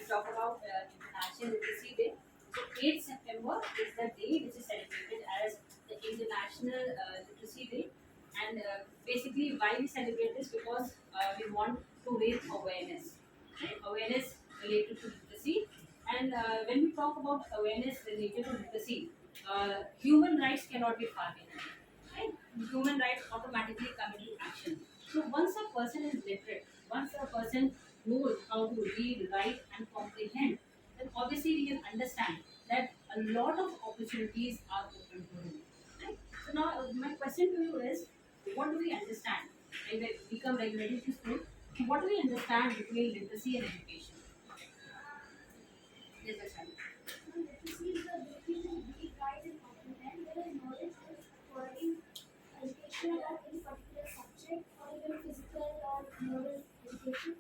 talk about International Literacy Day, so 8th September is the day which is celebrated as the International Literacy Day. And basically, why we celebrate this? Because we want to raise awareness, right? Awareness related to literacy. And when we talk about awareness related to literacy, human rights cannot be bargained. Right? Human rights automatically come into action. So once a person is literate, once a person knows how to read, write, and comprehend, then obviously we can understand that a lot of opportunities are open to him. Right? So now my question to you is, what do we understand? When we become regulatory to school, what do we understand between literacy and education? Yes, Vaishali. Literacy is the ability to read, write, and comprehend, whereas knowledge is acquiring education about any particular subject or even physical or moral education.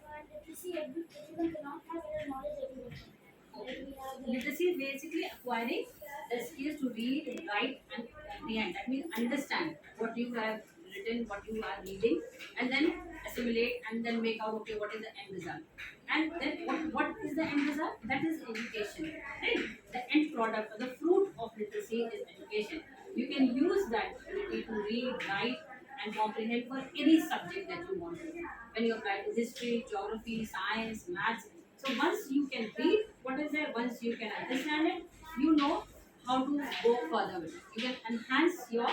And literacy, everyone cannot have, whereas knowledge everyone can have. Like we have the Literacy is basically acquiring the skills to read, write, and comprehend. That means understand what you have written, what you are reading, and then assimilate and then make out okay what is the end result. And then what is the end result? That is education. Right? The end product or the fruit of literacy is education. You can use that ability to read, write, and comprehend for any subject that you want to. When you apply to history, geography, science, maths. So once you can read what is there, once you can understand it, you know how to go further with it. You can enhance your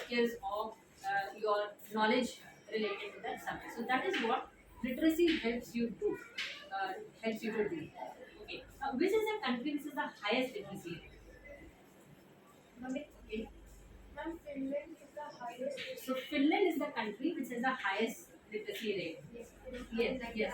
skills of your knowledge related to that subject. So that is what literacy helps you do. Helps you to do. Okay. Which is the country which is the highest literacy rate? Okay. Ma'am, Finland is the highest. So Finland is the country which has the highest literacy rate. Yes, Yes, yes.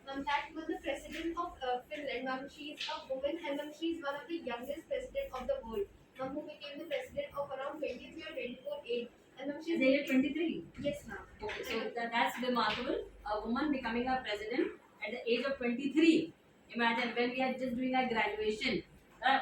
Ma'am, that was the president of Finland. Ma'am, she is a woman and ma'am, she is one of the youngest president of the world. Ma'am, who became the president of around 23 or 24 age. And ma'am, she is They are 23. Yes, ma'am. Okay, so that's remarkable. A woman becoming a president at the age of 23. Imagine when we are just doing our graduation,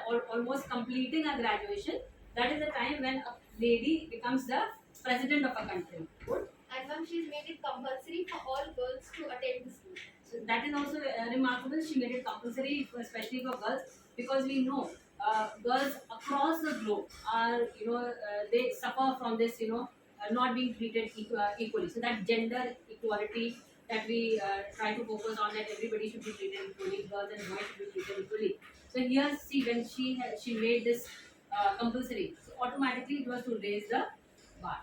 or almost completing our graduation. That is the time when a lady becomes the president of a country. Good. And ma'am, she's made it compulsory for all girls to attend the school. So that is also remarkable. She made it compulsory, especially for girls, because we know girls across the globe are, they suffer from this, not being treated equally. So that gender equality that we try to focus on, that everybody should be treated equally, girls and boys should be treated equally. So here, see, when she made this compulsory, so automatically it was to raise the bar.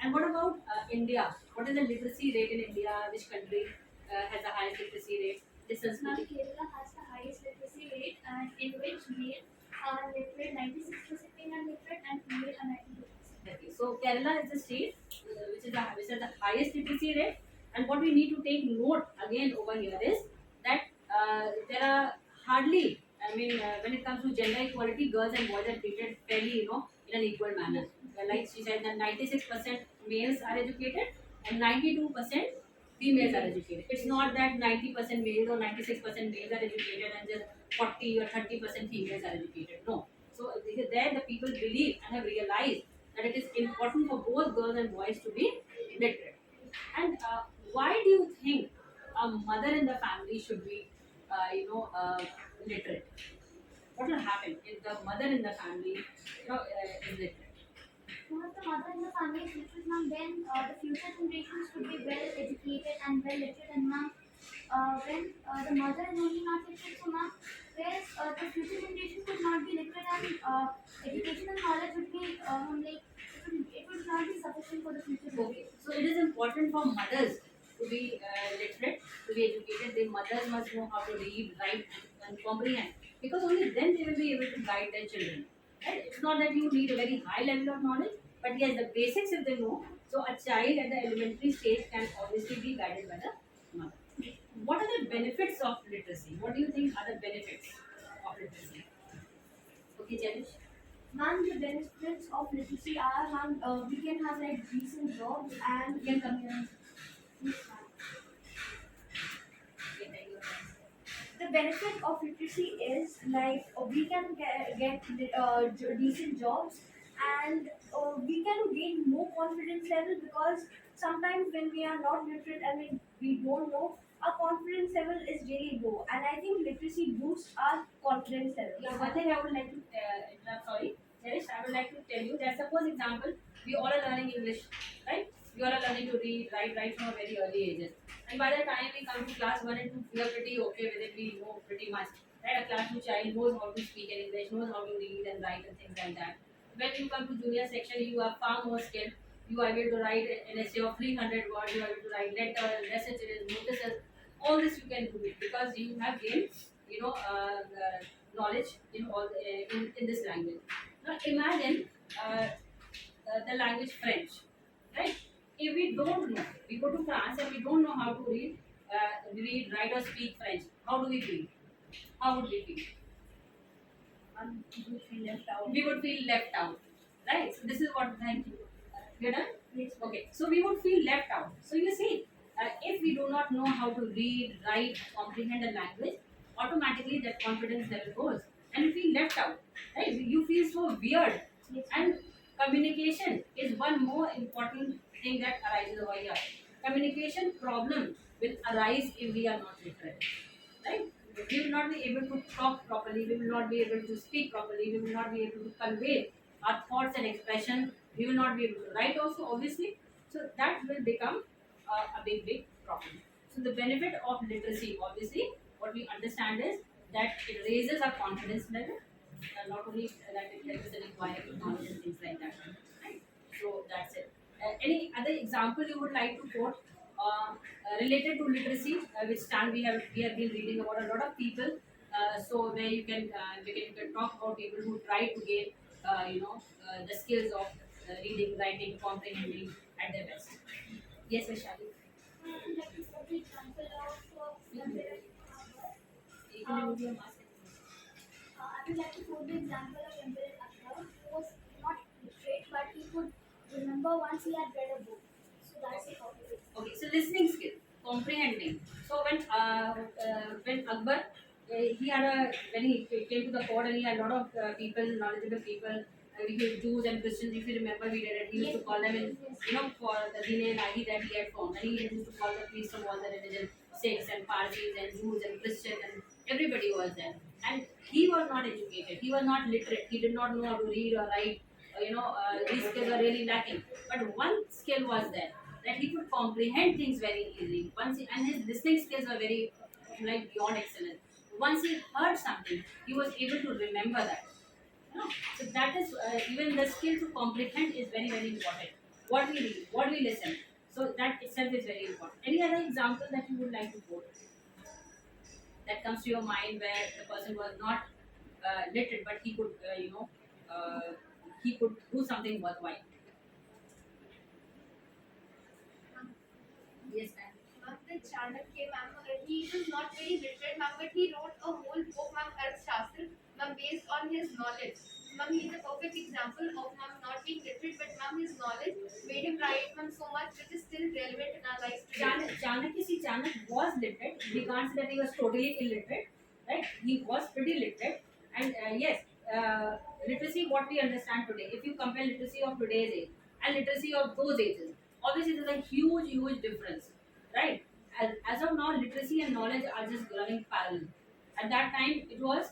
And what about India? What is the literacy rate in India? Which country has the highest literacy rate? This is Ma'am, Kerala has the highest literacy rate, and in which male are literate 96%, male are literate, and female are 92%. okay. So Kerala is the state which has the highest literacy rate. And what we need to take note again over here is that there are hardly, when it comes to gender equality, girls and boys are treated fairly, in an equal manner. Like she said, that 96% males are educated and 92% females are educated. It's not that 90% males or 96% males are educated and just 40 or 30% females are educated. No. So there the people believe and have realized that it is important for both girls and boys to be literate. And why do you think a mother in the family should be, literate? What will happen if the mother in the family, is literate? Once the mother in the family is literate, ma'am, then the future generations should be well educated and well literate. And ma'am, when the mother is only not literate, so ma'am, whereas the future generation could not be literate, and education and knowledge would be like it would not be sufficient for the future Okay, generation. so it is important for mothers to be literate, to be educated. The mothers must know how to read, write, and comprehend, because only then they will be able to guide their children. Right? It's not that you need a very high level of knowledge, but yes, the basics if they know. So a child at the elementary stage can obviously be guided by the mother. What are the benefits of literacy? What do you think are the benefits of literacy? Okay, Cherish. Ma'am, the benefits of literacy are, ma'am, we can have like decent jobs and You can come here. yes, ma'am. Okay, thank you. The benefit of literacy is like we can get decent jobs, and we can gain more confidence level, because sometimes when we are not literate and we don't know, our confidence level is really low, and I think literacy boosts our confidence level. Yeah, one thing I would like to sorry, Cherish, I would like to tell you that suppose example, we all are learning English, right? We all are learning to read, write, right from a very early ages. And by the time we come to class 1 and 2, we are pretty okay with it, we know pretty much. Right? A class 2 child knows how to speak in English, knows how to read and write and things like that. When you come to junior section, you are far more skilled. You are able to write an essay of 300 words, you are able to write letters, messages, notices. All this you can do it because you have gained, knowledge in in this language. Now imagine the language French, right? If we don't know, we go to France and we don't know how to read, write, or speak French. How do we feel? How would we feel? You would feel left out. We would feel left out, right? So this is what. Thank you. We're done. Yes. Okay, so we would feel left out. So you see, if we do not know how to read, write, comprehend a language, automatically that confidence level goes, and you feel left out. Right? You feel so weird, Yes. and communication is one more important thing that arises over here. Communication problem will arise if we are not literate, right? We will not be able to talk properly, we will not be able to speak properly, we will not be able to convey our thoughts and expression, we will not be able to write also, obviously. So that will become a big problem. So the benefit of literacy, obviously, what we understand is that it raises our confidence level, not only that it helps us in acquiring knowledge and things like that. Right? So that's it. Any other example you would like to quote related to literacy, which stand we have been reading about a lot of people. So where you can talk about people who try to gain the skills of reading, writing, comprehending at their best. Yes, Vishali. Like this was the example of You can remove your mask. I would like to quote the example of Emperor Akbar, who was not literate, but he could remember once he had read a book. So that's the topic. Okay, so listening skill, comprehending. So when Akbar, he had a when he came to the court and he had a lot of people, knowledgeable people, Jews and Christians. If you remember, we did it. He used to call them in, for the Dine Lahi that he had formed. And he used to call the priests from all the religions, Sikhs and Parsis and Jews and Christians, and everybody was there. And he was not educated. He was not literate. He did not know how to read or write. These skills are really lacking. But one skill was there, that he could comprehend things very easily. And his listening skills were very beyond excellent. Once he heard something, he was able to remember that. So that is even the skill to comprehend is very important. What we read, what we listen. So that itself is very important. Any other example that you would like to quote that comes to your mind where the person was not literate, but he could he could do something worthwhile? Yes, ma'am. Ma'am, the Chanakya, ma'am, he was not very literate, ma'am, but he wrote a whole book, ma'am, Arthashastra, ma'am, based on his knowledge. Ma'am, he is a perfect example of ma'am not being literate, but ma'am, his knowledge made him write, ma'am, so much which is still relevant in our lives today. Chanak was literate. We can't say that he was totally illiterate, right? He was pretty literate, and yes, literacy what we understand today. If you compare literacy of today's age and literacy of those ages, obviously there's a huge difference, right? As of now, literacy and knowledge are just running parallel. At that time, it was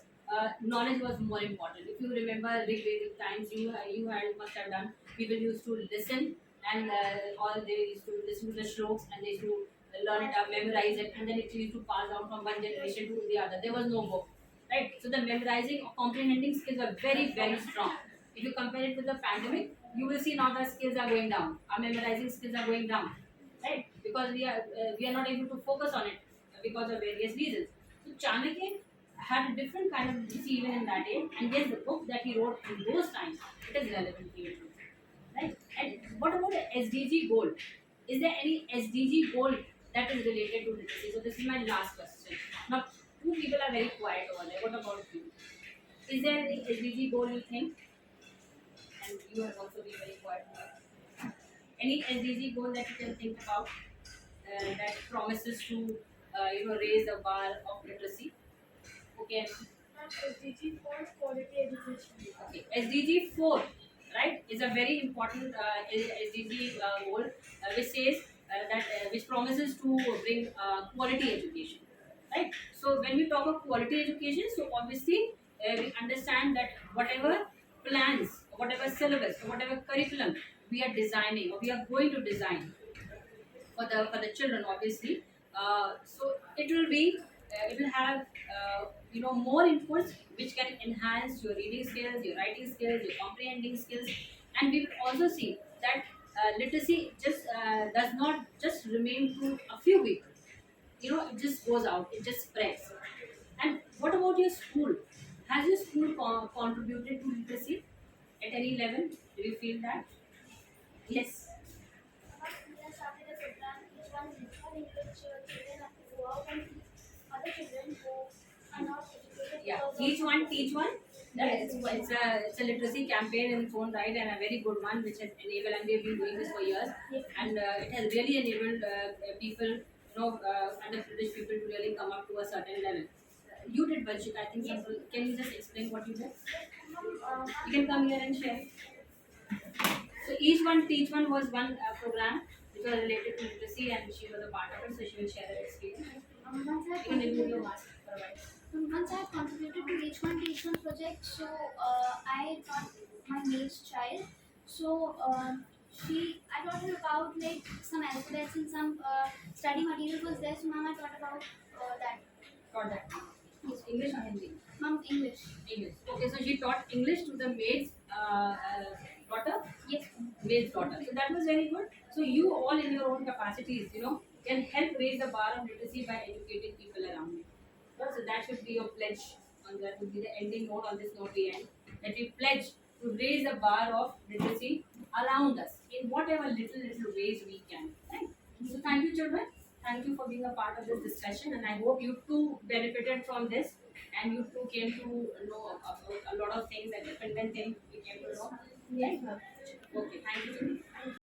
knowledge was more important. If you remember Rigvedic times, you had must have done. People used to listen, and all they used to listen to the shlokas, and they used to learn it up, memorize it, and then it used to pass down from one generation to the other. There was no book, right? So the memorizing or comprehending skills were very strong. If you compare it with the pandemic, you will see now the skills are going down. Our memorizing skills are going down, right? Because we are not able to focus on it because of various reasons. So Chanakya had a different kind of literacy even in that age, and yes, the book that he wrote in those times, it is relevant even today, right? And what about the SDG goal? Is there any SDG goal that is related to literacy? So this is my last question. Now, two people are very quiet over there. What about you? Is there any SDG goal you think? And you have also been very quiet. Any SDG goal that you can think about that promises to raise the bar of literacy? Okay. SDG for quality education. Okay. SDG 4, right, is a very important SDG goal, which says which promises to bring quality education, right? when we talk of quality education, so obviously we understand that whatever plans, whatever syllabus, whatever curriculum we are designing or we are going to design for the children, obviously, so it will be it will have more inputs which can enhance your reading skills, your writing skills, your comprehending skills. And we will also see that literacy just does not just remain to a few people. It just goes out, it just spreads. And what about your school? Has your school contributed to literacy at any level? Do you feel that? Yes. We have started a program, each one in which children have to go out and teach other children who are not educated Yeah, because each of one teach one. Yeah, Yes. it's a literacy campaign in its own right, and a very good one which has enabled, and we've been doing this for years, Yes. and it has really enabled people, underprivileged people to really come up to a certain level. You did, Vanshika, I think. Yes. Can you just explain what you did? Ma'am, You can come here and share. So each one teach one was one program which was related to literacy, and she was a part of it, so she will share her experience. once I You can remove your mask for a while. once I have contributed to each one project, so I taught my mate's child. So I taught her about like some alphabets and some study material was there. So ma'am, I taught about that. Got that. Yes, English or Hindi? Ma'am, English. English. Okay, so she taught English to the maid's daughter, Yes. maid's daughter. So that was very good. So you all in your own capacities, can help raise the bar of literacy by educating people around you. So that should be your pledge, and that would be the ending note on this note we end. That we pledge to raise the bar of literacy around us in whatever little ways we can. Right? So thank you, children. Thank you for being a part of this discussion, and I hope you too benefited from this, and you too came to know about a lot of things and different things we came to know. Right? Okay, thank you.